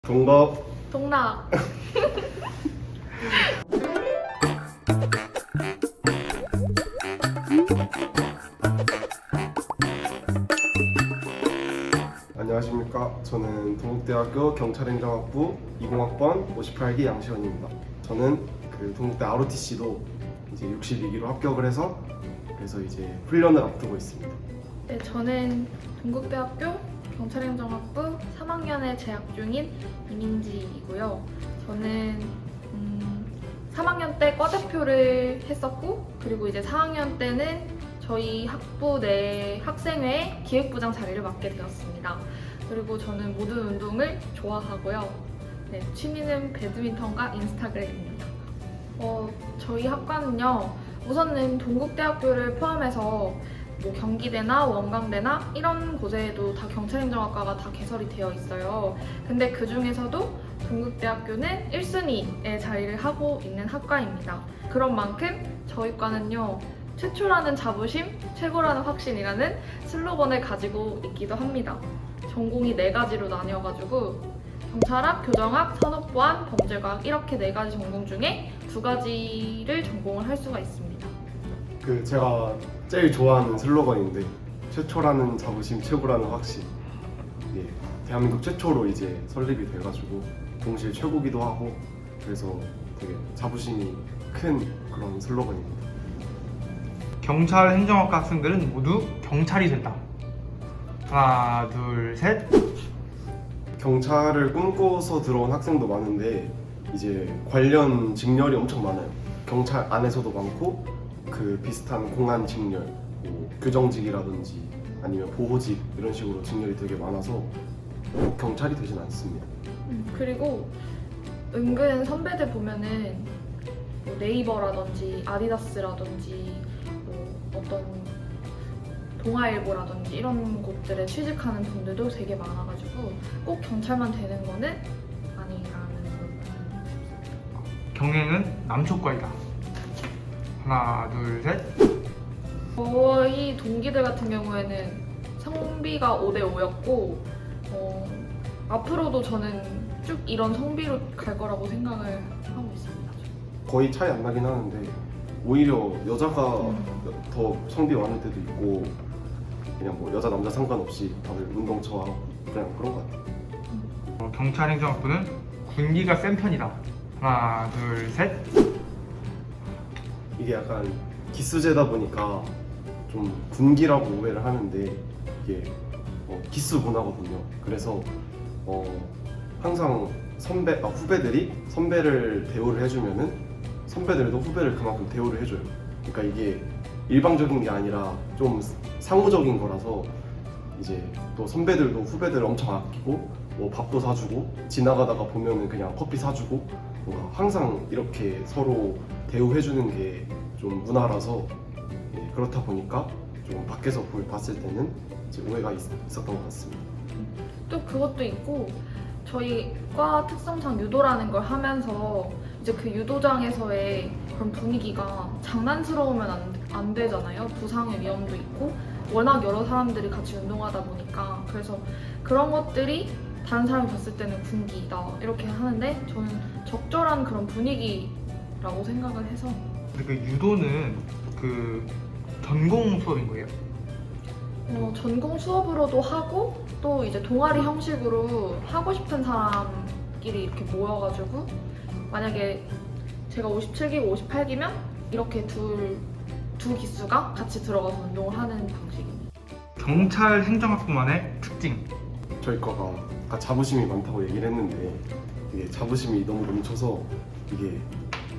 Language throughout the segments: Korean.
동거 동락. 안녕하십니까. 저는 동국대학교 경찰행정학부 20학번 58기 양시원입니다. 저는 그 동국대 ROTC도 이제 62기로 합격을 해서 그래서 이제 훈련을 앞두고 있습니다. 네, 저는 동국대학교 경찰행정학부 3학년에 재학 중인 이민지이고요. 저는 3학년 때 과대표를 했었고, 그리고 이제 4학년 때는 저희 학부 내 학생회 기획부장 자리를 맡게 되었습니다. 그리고 저는 모든 운동을 좋아하고요. 네, 취미는 배드민턴과 인스타그램입니다. 저희 학과는요, 우선은 동국대학교를 포함해서 뭐 경기대나 원광대나 이런 곳에도 다 경찰행정학과가 다 개설이 되어 있어요. 근데 그 중에서도 동국대학교는 1순위의 자리를 하고 있는 학과입니다. 그런 만큼 저희 과는요, 최초라는 자부심, 최고라는 확신이라는 슬로건을 가지고 있기도 합니다. 전공이 4가지로 나뉘어가지고 경찰학, 교정학, 산업보안, 범죄과학 이렇게 4가지 전공 중에 2가지를 전공을 할 수가 있습니다. 그 제가 제일 좋아하는 슬로건인데 최초라는 자부심, 최고라는 확신. 예, 대한민국 최초로 이제 설립이 돼가지고 동시에 최고기도 하고 그래서 되게 자부심이 큰 그런 슬로건입니다. 경찰 행정학과 학생들은 모두 경찰이 된다. 하나, 둘, 셋. 경찰을 꿈꿔서 들어온 학생도 많은데 이제 관련 직렬이 엄청 많아요. 경찰 안에서도 많고 그 비슷한 공안 직렬, 뭐 교정직이라든지 아니면 보호직 이런 식으로 직렬이 되게 많아서 꼭 경찰이 되진 않습니다. 그리고 은근 선배들 보면은 뭐 네이버라든지 아디다스라든지 뭐 어떤 동아일보라든지 이런 곳들에 취직하는 분들도 되게 많아가지고 꼭 경찰만 되는 거는 아니라는 걸. 경행은 남초과이다. 하나, 둘, 셋. 저희 동기들 같은 경우에는 성비가 5대5였고 앞으로도 저는 쭉 이런 성비로 갈 거라고 생각을 하고 있습니다. 거의 차이 안 나긴 하는데 오히려 여자가 더 성비 많을 때도 있고 그냥 뭐 여자 남자 상관없이 다들 운동 좋아하고 그냥 그런 것 같아요. 경찰 행정학부는 군기가 센 편이다. 하나, 둘, 셋. 이게 약간 기수제다 보니까 좀 군기라고 오해를 하는데 이게 기수 문화거든요. 그래서 항상 후배들이 선배를 대우를 해주면은 선배들도 후배를 그만큼 대우를 해줘요. 그러니까 이게 일방적인 게 아니라 좀 상호적인 거라서 이제 또 선배들도 후배들 엄청 아끼고 뭐 밥도 사주고 지나가다가 보면은 그냥 커피 사주고 뭔가 항상 이렇게 서로 대우해주는 게 좀 문화라서 그렇다 보니까 좀 밖에서 봤을 때는 이제 오해가 있었던 것 같습니다. 또 그것도 있고 저희 과 특성상 유도라는 걸 하면서 이제 그 유도장에서의 그런 분위기가 장난스러우면 안 되잖아요. 부상의 위험도 있고 워낙 여러 사람들이 같이 운동하다 보니까 그래서 그런 것들이 다른 사람이 봤을 때는 군기다 이렇게 하는데 저는 적절한 그런 분위기라고 생각을 해서. 그 유도는 그 전공 수업인 거예요? 전공 수업으로도 하고 또 이제 동아리 형식으로 하고 싶은 사람끼리 이렇게 모여가지고 만약에 제가 57기, 58기면 이렇게 두 기수가 같이 들어가서 운동을 하는 방식입니다. 경찰 행정학부만의 특징. 저희 과가 아까 자부심이 많다고 얘기를 했는데 이게 자부심이 너무 넘쳐서 이게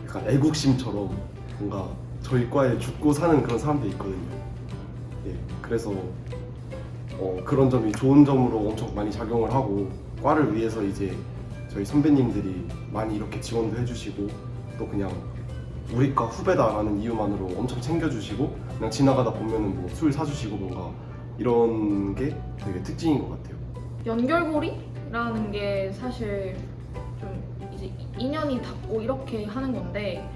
약간 애국심처럼 뭔가 저희 과에 죽고 사는 그런 사람들이 있거든요. 예, 그래서 그런 점이 좋은 점으로 엄청 많이 작용을 하고 과를 위해서 이제 저희 선배님들이 많이 이렇게 지원도 해주시고 또 그냥 우리 과 후배다라는 이유만으로 엄청 챙겨주시고 그냥 지나가다 보면은 뭐 술 사주시고 뭔가 이런 게 되게 특징인 것 같아요. 연결고리라는 게 사실 좀 이제 인연이 닿고 이렇게 하는 건데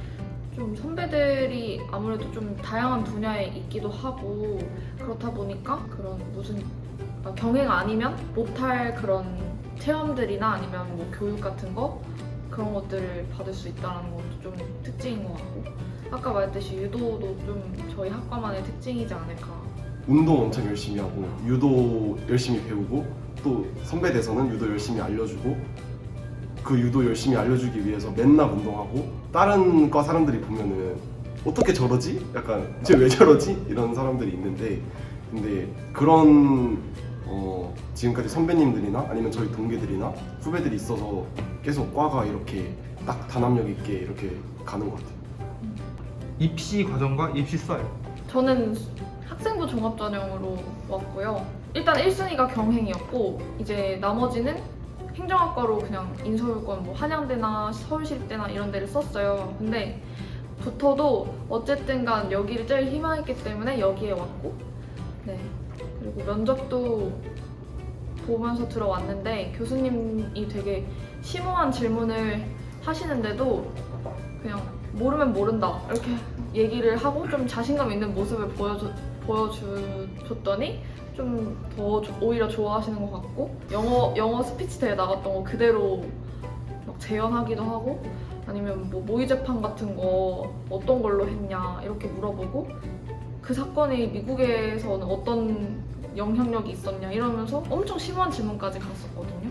좀 선배들이 아무래도 좀 다양한 분야에 있기도 하고 그렇다 보니까 그런 무슨 경행 아니면 못할 그런 체험들이나 아니면 뭐 교육 같은 거 그런 것들을 받을 수 있다는 것도 좀 특징인 것 같고 아까 말했듯이 유도도 좀 저희 학과만의 특징이지 않을까. 운동 엄청 열심히 하고 유도 열심히 배우고 또 선배 돼서는 유도 열심히 알려주고 그 유도 열심히 알려주기 위해서 맨날 운동하고 다른 과 사람들이 보면은 어떻게 저러지? 약간 쟤 왜 저러지? 이런 사람들이 있는데 근데 그런 지금까지 선배님들이나 아니면 저희 동기들이나 후배들이 있어서 계속 과가 이렇게 딱 단합력 있게 이렇게 가는 것 같아요. 입시 과정과 입시 썰. 저는 학생부 종합전형으로 왔고요. 일단 1순위가 경행이었고 이제 나머지는 행정학과로 그냥 인서울권 뭐 한양대나 서울시립대나 이런 데를 썼어요. 근데 붙어도 어쨌든 간 여기를 제일 희망했기 때문에 여기에 왔고 네. 그리고 면접도 보면서 들어왔는데 교수님이 되게 심오한 질문을 하시는데도 그냥 모르면 모른다 이렇게 얘기를 하고 좀 자신감 있는 모습을 보여줬더니 좀 더 오히려 좋아하시는 것 같고 영어 스피치 대회 나갔던 거 그대로 막 재연하기도 하고 아니면 뭐 모의 재판 같은 거 어떤 걸로 했냐 이렇게 물어보고 그 사건이 미국에서는 어떤 영향력이 있었냐 이러면서 엄청 심오한 질문까지 갔었거든요.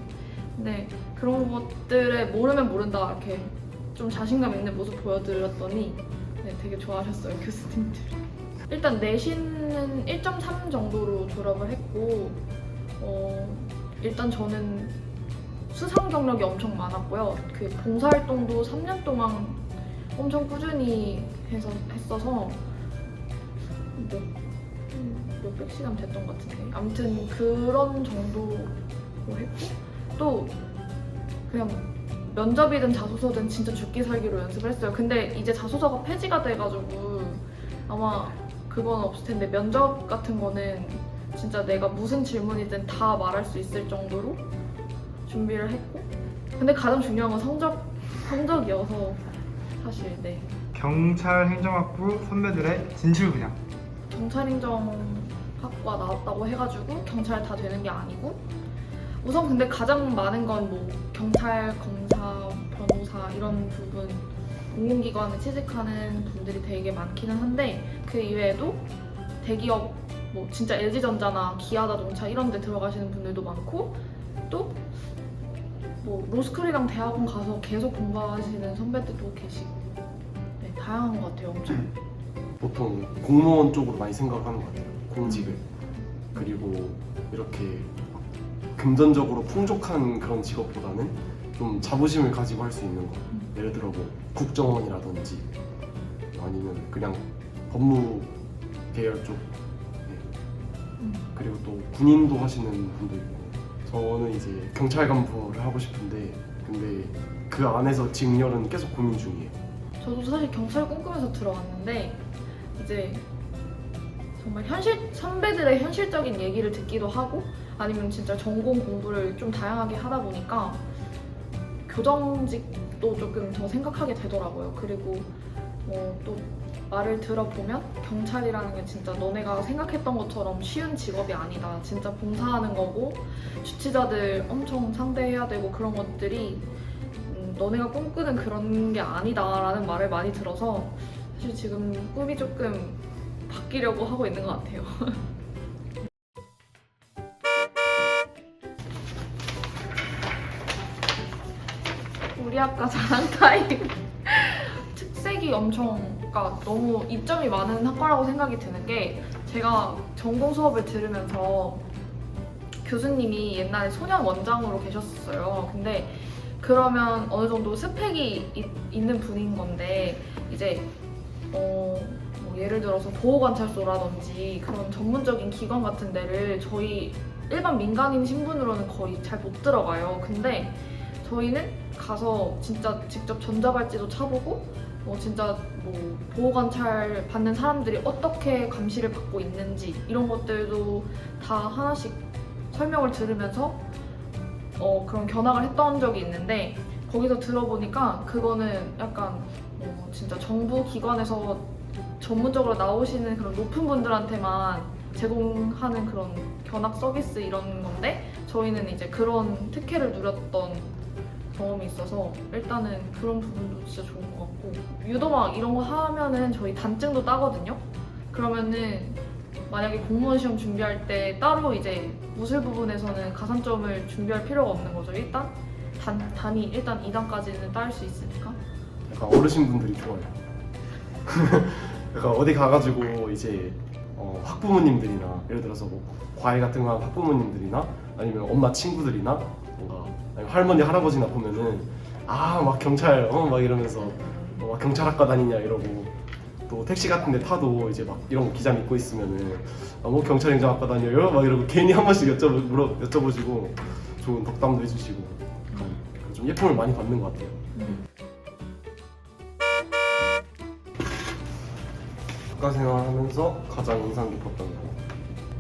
근데 그런 것들에 모르면 모른다 이렇게 좀 자신감 있는 모습 보여드렸더니 네, 되게 좋아하셨어요 교수님들이. 일단 내신은 1.3 정도로 졸업을 했고 일단 저는 수상 경력이 엄청 많았고요. 그 봉사활동도 3년 동안 엄청 꾸준히 했어서 몇백 시간 됐던 것 같은데 아무튼 그런 정도로 했고 또 그냥 면접이든 자소서든 진짜 죽기 살기로 연습을 했어요. 근데 이제 자소서가 폐지가 돼가지고 아마 그건 없을 텐데 면접 같은 거는 진짜 내가 무슨 질문이든 다 말할 수 있을 정도로 준비를 했고 근데 가장 중요한 건 성적이어서 사실 네. 경찰 행정학부 선배들의 진출 분야. 경찰행정학과 나왔다고 해가지고 경찰 다 되는 게 아니고 우선 근데 가장 많은 건 뭐 경찰, 검사, 변호사 이런 부분 공공기관에 취직하는 분들이 되게 많기는 한데 그 이외에도 대기업 뭐 진짜 LG전자나 기아자동차 이런 데 들어가시는 분들도 많고 또 뭐 로스쿨이랑 대학원 가서 계속 공부하시는 선배들도 계시고 네, 다양한 것 같아요 엄청. 보통 공무원 쪽으로 많이 생각하는 것 같아요. 공직을. 그리고 이렇게 금전적으로 풍족한 그런 직업보다는 좀 자부심을 가지고 할 수 있는 거. 예를 들어 뭐 국정원이라든지 아니면 그냥 법무 계열 쪽. 네. 그리고 또 군인도 하시는 분도 있고 저는 이제 경찰 간부를 하고 싶은데 근데 그 안에서 직렬은 계속 고민 중이에요. 저도 사실 경찰 꿈꾸면서 들어왔는데 이제 정말 선배들의 현실적인 얘기를 듣기도 하고 아니면 진짜 전공 공부를 좀 다양하게 하다 보니까 교정직도 조금 더 생각하게 되더라고요. 그리고 또 말을 들어보면 경찰이라는 게 진짜 너네가 생각했던 것처럼 쉬운 직업이 아니다. 진짜 봉사하는 거고 주치자들 엄청 상대해야 되고 그런 것들이 너네가 꿈꾸는 그런 게 아니다라는 말을 많이 들어서 사실 지금 꿈이 조금 바뀌려고 하고 있는 것 같아요. 우리 학과 자랑 타임. 특색이 그러니까 너무 이점이 많은 학과라고 생각이 드는 게 제가 전공 수업을 들으면서 교수님이 옛날에 소년 원장으로 계셨어요. 근데 그러면 어느 정도 스펙이 있는 분인 건데 이제 뭐 예를 들어서 보호관찰소라든지 그런 전문적인 기관 같은 데를 저희 일반 민간인 신분으로는 거의 잘 못 들어가요. 근데 저희는 가서 진짜 직접 전자발찌도 차보고 진짜 뭐 보호관찰 받는 사람들이 어떻게 감시를 받고 있는지 이런 것들도 다 하나씩 설명을 들으면서 그런 견학을 했던 적이 있는데 거기서 들어보니까 그거는 약간 진짜 정부 기관에서 전문적으로 나오시는 그런 높은 분들한테만 제공하는 그런 견학 서비스 이런 건데 저희는 이제 그런 특혜를 누렸던 경험이 있어서 일단은 그런 부분도 진짜 좋은 것 같고 유도막 이런 거 하면은 저희 단증도 따거든요. 그러면은 만약에 공무원 시험 준비할 때 따로 이제 무술 부분에서는 가산점을 준비할 필요가 없는 거죠. 일단 단위 일단 2단까지는 딸 수 있으니까. 약간 어르신분들이 좋아요. 약간 어디 가가지고 이제 학부모님들이나 예를 들어서 뭐 과외 같은 거 하는 학부모님들이나 아니면 엄마 친구들이나 뭔가 아니면 할머니 할아버지나 보면은 막 경찰 막 이러면서 막 경찰학과 다니냐 이러고 또 택시 같은데 타도 이제 막 이런 거 기자 믿고 있으면은 뭐 경찰행정학과 다녀요 막 이러고 괜히 한 번씩 여쭤보시고 좋은 덕담도 해주시고 약간 좀 예쁨을 많이 받는 것 같아요. 학과 생활하면서 가장 인상 깊었던 거.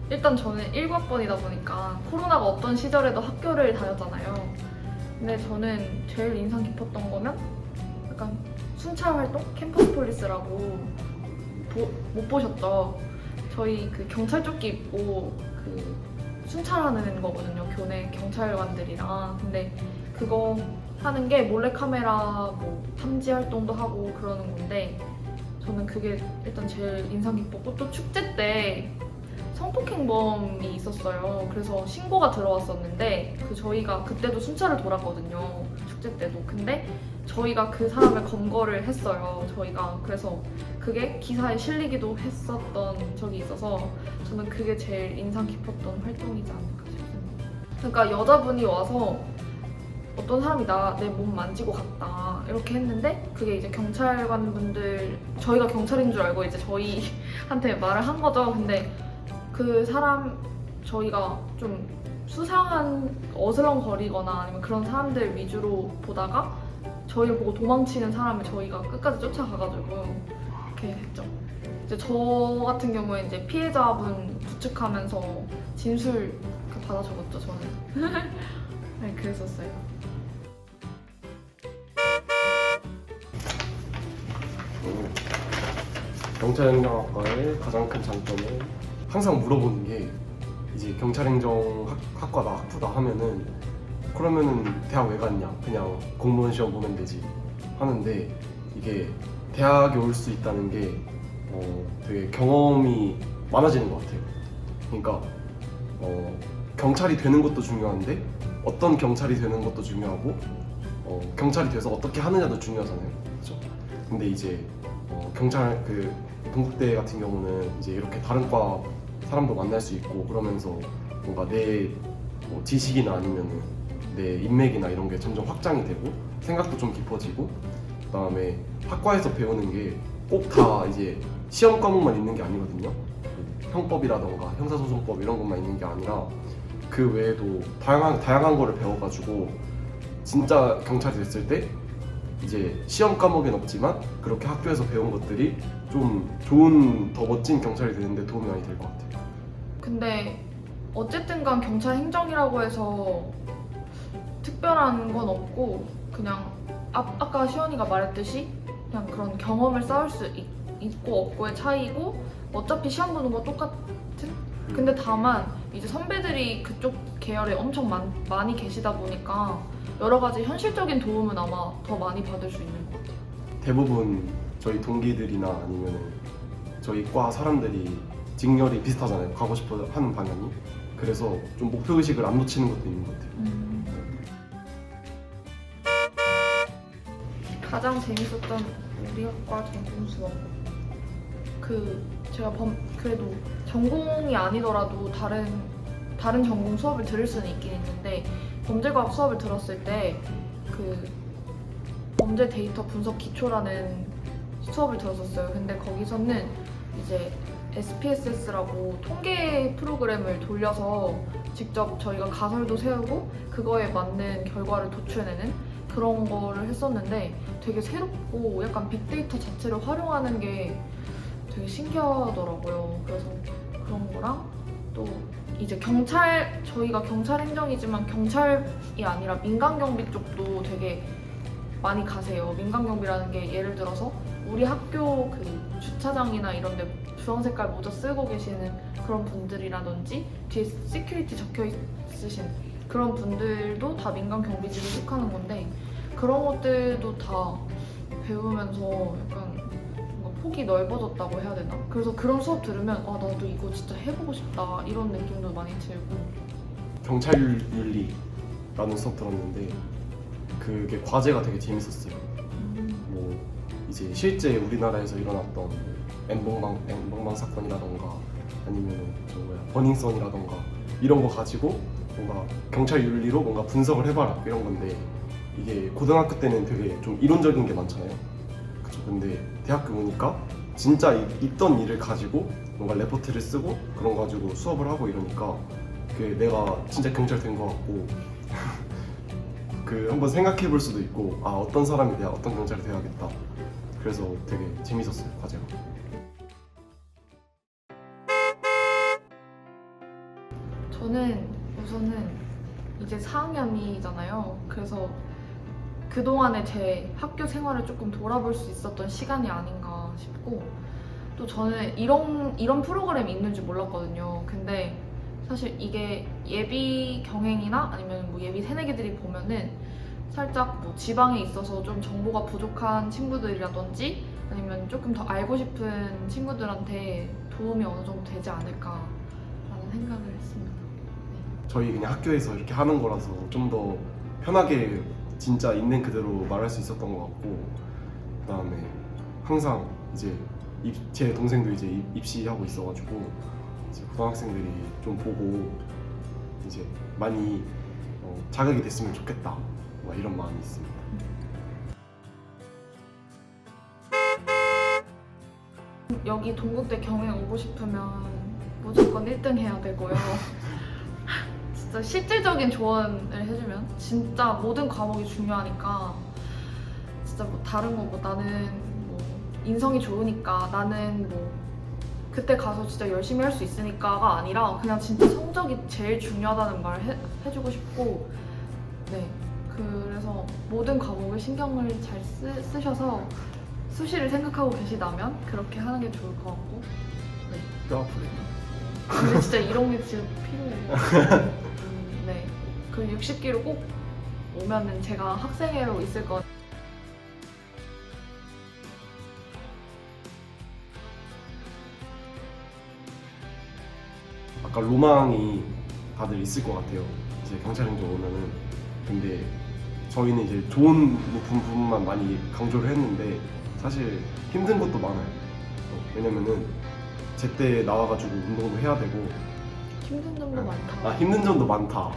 일단 저는 19학번이다 보니까 코로나가 어떤 시절에도 학교를 다녔잖아요. 근데 저는 제일 인상 깊었던 거면 약간 순찰 활동? 캠퍼스 폴리스라고 못 보셨죠? 저희 그 경찰 조끼 입고 그 순찰하는 거거든요. 교내 경찰관들이랑. 근데 그거 하는 게 몰래카메라 뭐 탐지 활동도 하고 그러는 건데 저는 그게 일단 제일 인상 깊었고 또 축제 때 성폭행범이 있었어요. 그래서 신고가 들어왔었는데 저희가 그때도 순찰을 돌았거든요. 축제 때도. 근데 저희가 그 사람을 검거를 했어요. 저희가. 그래서 그게 기사에 실리기도 했었던 적이 있어서 저는 그게 제일 인상 깊었던 활동이지 않을까 싶습니다. 그러니까 여자분이 와서 어떤 사람이 내 몸 만지고 갔다 이렇게 했는데 그게 이제 경찰관분들 저희가 경찰인 줄 알고 이제 저희한테 말을 한 거죠. 근데 그 사람 저희가 좀 수상한 어슬렁거리거나 아니면 그런 사람들 위주로 보다가 저희를 보고 도망치는 사람을 저희가 끝까지 쫓아가가지고 이렇게 했죠. 이제 저 같은 경우에 이제 피해자분 부축하면서 진술 받아 적었죠 저는. 네, 그랬었어요. 경찰행정학과의 가장 큰 장점은 항상 물어보는 게 이제 경찰행정학과다 학부다 하면은 그러면은 대학 왜 갔냐 그냥 공무원 시험 보면 되지 하는데 이게 대학에 올 수 있다는 게 되게 경험이 많아지는 것 같아요. 그러니까 경찰이 되는 것도 중요한데 어떤 경찰이 되는 것도 중요하고 경찰이 돼서 어떻게 하느냐도 중요하잖아요. 그렇죠? 근데 이제 경찰 그 동국대 같은 경우는 이제 이렇게 다른 과 사람도 만날 수 있고 그러면서 뭔가 내 지식이나 아니면은 내 인맥이나 이런 게 점점 확장이 되고 생각도 좀 깊어지고 그다음에 학과에서 배우는 게 꼭 다 이제 시험 과목만 있는 게 아니거든요. 형법이라던가 형사소송법 이런 것만 있는 게 아니라 그 외에도 다양한 거를 배워가지고 진짜 경찰이 됐을 때 이제 시험 과목엔 없지만 그렇게 학교에서 배운 것들이 좀 좋은 더 멋진 경찰이 되는데 도움이 많이 될 것 같아요. 근데 어쨌든 간 경찰 행정이라고 해서 특별한 건 없고 그냥 아까 시연이가 말했듯이 그냥 그런 경험을 쌓을 수 있고 없고의 차이고 어차피 시험 보는 거 똑같은? 근데 다만 이제 선배들이 그쪽 계열에 엄청 많이 계시다 보니까 여러 가지 현실적인 도움은 아마 더 많이 받을 수 있는 것 같아요. 대부분 저희 동기들이나 아니면 저희 과 사람들이 직렬이 비슷하잖아요. 가고 싶어 하는 방향이. 그래서 좀 목표의식을 안 놓치는 것도 있는 것 같아요. 가장 재밌었던 우리 학과 전공 수업. 제가 그래도 전공이 아니더라도 다른 전공 수업을 들을 수는 있긴 있는데 범죄과학 수업을 들었을 때 그 범죄 데이터 분석 기초라는 수업을 들었었어요. 근데 거기서는 이제 SPSS라고 통계 프로그램을 돌려서 직접 저희가 가설도 세우고 그거에 맞는 결과를 도출해내는 그런 거를 했었는데 되게 새롭고 약간 빅데이터 자체를 활용하는 게 되게 신기하더라고요. 그래서 그런 거랑 또 이제 저희가 경찰 행정이지만 경찰이 아니라 민간경비 쪽도 되게 많이 가세요. 민간경비라는 게 예를 들어서 우리 학교 그 주차장이나 이런 데 주황 색깔 모자 쓰고 계시는 그런 분들이라든지 뒤에 시큐리티 적혀 있으신 그런 분들도 다 민간 경비직에 속하는 건데 그런 것들도 다 배우면서 약간 뭔가 폭이 넓어졌다고 해야 되나? 그래서 그런 수업 들으면 아 나도 이거 진짜 해보고 싶다 이런 느낌도 많이 들고. 경찰 윤리라는 수업 들었는데 그게 과제가 되게 재밌었어요. 뭐 이제 실제 우리나라에서 일어났던 N봉방 사건이라던가 아니면 저 뭐야 버닝썬이라던가 이런 거 가지고 뭔가 경찰 윤리로 뭔가 분석을 해봐라 이런 건데 이게 고등학교 때는 되게 좀 이론적인 게 많잖아요. 그쵸? 근데 대학교 오니까 진짜 있던 일을 가지고 뭔가 레포트를 쓰고 그런 거 가지고 수업을 하고 이러니까 그 내가 진짜 경찰 된 거 같고 그 한번 생각해 볼 수도 있고 아 어떤 사람이 돼야 어떤 경찰이 돼야겠다. 그래서 되게 재밌었어요 과제가. 저는 우선은 이제 4학년이잖아요. 그래서 그동안의 제 학교 생활을 조금 돌아볼 수 있었던 시간이 아닌가 싶고 또 저는 이런 프로그램이 있는 줄 몰랐거든요. 근데 사실 이게 예비 경행이나 아니면 뭐 예비 새내기들이 보면은 살짝 뭐 지방에 있어서 좀 정보가 부족한 친구들이라든지 아니면 조금 더 알고 싶은 친구들한테 도움이 어느 정도 되지 않을까라는 생각을 했습니다. 저희 그냥 학교에서 이렇게 하는 거라서 좀 더 편하게 진짜 있는 그대로 말할 수 있었던 것 같고 그다음에 항상 이제 제 동생도 이제 입시하고 있어가지고 이제 고등학생들이 좀 보고 이제 많이 자극이 됐으면 좋겠다 막 이런 마음이 있습니다. 여기 동국대 경행 오고 싶으면 무조건 1등 해야 되고요. 진짜 실질적인 조언을 해주면 진짜 모든 과목이 중요하니까 진짜 뭐 다른 거 뭐 나는 뭐 인성이 좋으니까 나는 뭐 그때 가서 진짜 열심히 할 수 있으니까가 아니라 그냥 진짜 성적이 제일 중요하다는 말 해주고 싶고 네 그래서 모든 과목을 신경을 잘 쓰셔서 수시를 생각하고 계시다면 그렇게 하는 게 좋을 것 같고 뼈 아프네. 근데 진짜 이런 게 진짜 필요해요. 네. 그 60kg 꼭 오면은 제가 학생회로 있을 거. 아까 로망이 다들 있을 것 같아요. 이제 경찰행정 오면은 근데 저희는 이제 좋은 부분만 많이 강조를 했는데 사실 힘든 것도 많아요. 왜냐면은 제때 나와가지고 운동도 해야 되고 힘든 점도 많다. 아 힘든 점도 많다.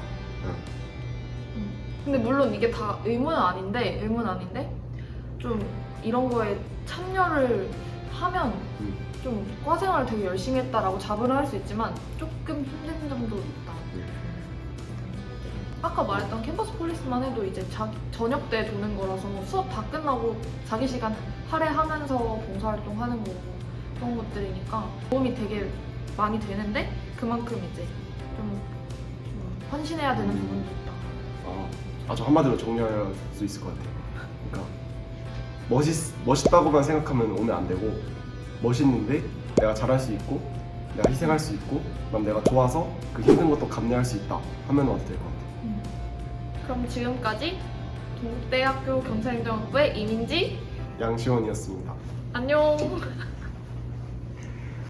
근데 물론 이게 다 의무는 아닌데 좀 이런 거에 참여를 하면 좀 과생활을 되게 열심히 했다라고 자부를 할 수 있지만 조금 힘든 점도 있다. 아까 말했던 캠퍼스 폴리스만 해도 이제 저녁 때 도는 거라서 수업 다 끝나고 자기 시간 할애하면서 봉사활동하는 거고 그런 것들이니까 도움이 되게 많이 되는데 그만큼 이제 좀 헌신해야 되는 부분도 있다. 아주 한마디로 정리할 수 있을 것 같아요. 그러니까 멋있다고만 생각하면 오면 안 되고 멋있는데 내가 잘할 수 있고 내가 희생할 수 있고 그럼 내가 좋아서 그 힘든 것도 감내할 수 있다 하면 와도 될 것 같아요. 그럼 지금까지 동국대학교 경찰행정학부의 이민지 양시원이었습니다. 안녕.